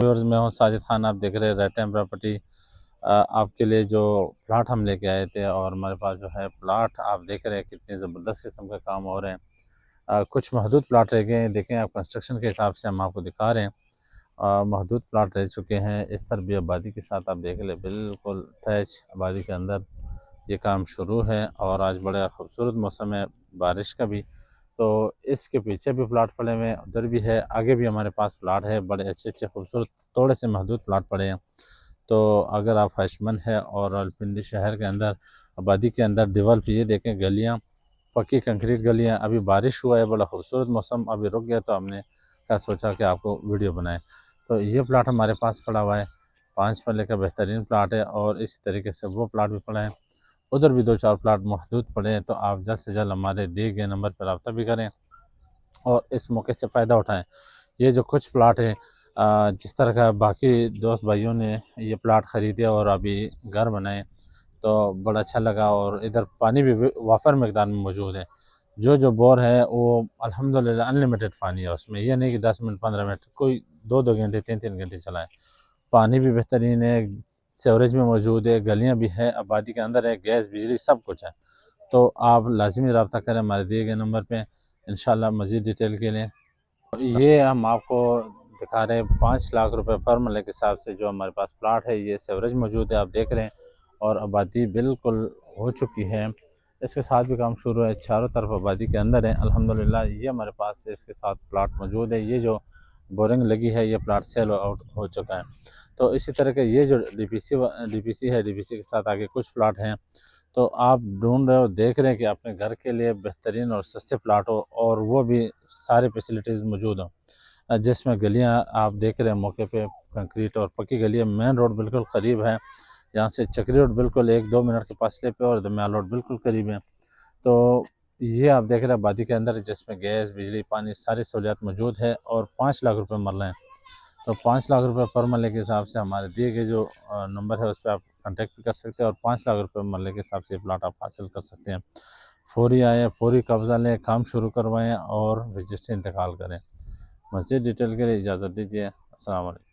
Viewers, मैं हूं साजिद खान। आप देख रहे हैं रेड टाइम प्रॉपर्टी। आपके लिए जो प्लाट हम लेके आए थे और हमारे पास जो है प्लाट आप देख रहे हैं कितने ज़बरदस्त किस्म का काम हो रहे हैं। कुछ महदूद प्लाट रह गए हैं, देखें आप कंस्ट्रक्शन के हिसाब से हम आपको दिखा रहे हैं। महदूद प्लाट रह चुके हैं। इस तरह भी आबादी के साथ आप देख लें, बिल्कुल टच आबादी के अंदर ये काम शुरू है। और आज बड़ा खूबसूरत मौसम है बारिश का भी, तो इसके पीछे भी प्लाट पड़े हुए हैं, उधर भी है, आगे भी हमारे पास प्लाट है। बड़े अच्छे अच्छे खूबसूरत थोड़े से महदूद प्लाट पड़े हैं। तो अगर आप ख्वाहिशमंद है और रावलपिंडी शहर के अंदर आबादी के अंदर डेवलप, ये देखें गलियाँ, पक्की कंक्रीट गलियाँ। अभी बारिश हुआ है, बड़ा खूबसूरत मौसम अभी रुक गया, तो हमने क्या सोचा कि आपको वीडियो बनाएं। तो ये प्लाट हमारे पास पड़ा हुआ है, 5 मरले का बेहतरीन प्लाट है। और इसी तरीके से वो प्लाट भी पड़ा है, उधर भी 2-4 प्लाट महदूद पड़े हैं। तो आप जल्द से जल्द हमारे दिए गए नंबर पर रब्ता भी करें और इस मौके से फ़ायदा उठाएं। ये जो कुछ प्लाट है, जिस तरह का बाकी दोस्त भाइयों ने ये प्लाट ख़रीदे और अभी घर बनाए, तो बड़ा अच्छा लगा। और इधर पानी भी वाफर मकदार में मौजूद है। जो बोर है वो अल्हम्दुलिल्लाह अनलिमिटेड पानी है उसमें। ये नहीं कि 10 मिनट 15 मिनट, कोई 2-2 घंटे 3-3 घंटे चलाए। पानी भी बेहतरीन है, सीवरेज में मौजूद है, गलियाँ भी है, आबादी के अंदर है, गैस बिजली सब कुछ है। तो आप लाजमी रब्ता करें हमारे दिए गए नंबर पे इंशाल्लाह मज़ीद डिटेल के लिए। ये हम आपको दिखा रहे हैं 5 लाख रुपए पर मरले के हिसाब से जो हमारे पास प्लाट है। ये सीवरेज मौजूद है, आप देख रहे हैं, और आबादी बिल्कुल हो चुकी है। इसके साथ भी काम शुरू है, चारों तरफ आबादी के अंदर है अल्हम्दुलिल्लाह। ये हमारे पास इसके साथ प्लाट मौजूद है। ये जो बोरिंग लगी है, ये प्लाट सेल आउट हो चुका है। तो इसी तरह के ये जो डीपीसी है, डीपीसी के साथ आगे कुछ प्लाट हैं। तो आप ढूंढ रहे हो, देख रहे हैं कि अपने घर के लिए बेहतरीन और सस्ते प्लाट हो, और वो भी सारे फैसिलिटीज़ मौजूद हों, जिसमें गलियां आप देख रहे हैं मौके पे कंक्रीट और पक्की गलियां। मेन रोड बिल्कुल करीब है, यहाँ से चक्री रोड बिल्कुल 1-2 मिनट के फासले पे, और दरमियान रोड बिल्कुल करीब है। तो ये आप देख रहे हैं आबादी के अंदर, जिसमें गैस बिजली पानी सारी सहूलियात मौजूद है। और 5 लाख रुपये मरले हैं। तो 5 लाख रुपए पर मरले के हिसाब से हमारे दिए गए जो नंबर है उस पर आप कांटेक्ट भी कर सकते हैं, और 5 लाख रुपए मरले के हिसाब से प्लाट आप हासिल कर सकते हैं। फौरी आए, फौरी कब्जा लें, काम शुरू करवाएं और रजिस्ट्री इंतकाल करें। मज़ीद डिटेल के लिए इजाज़त दीजिए। अस्सलाम वालेकुम।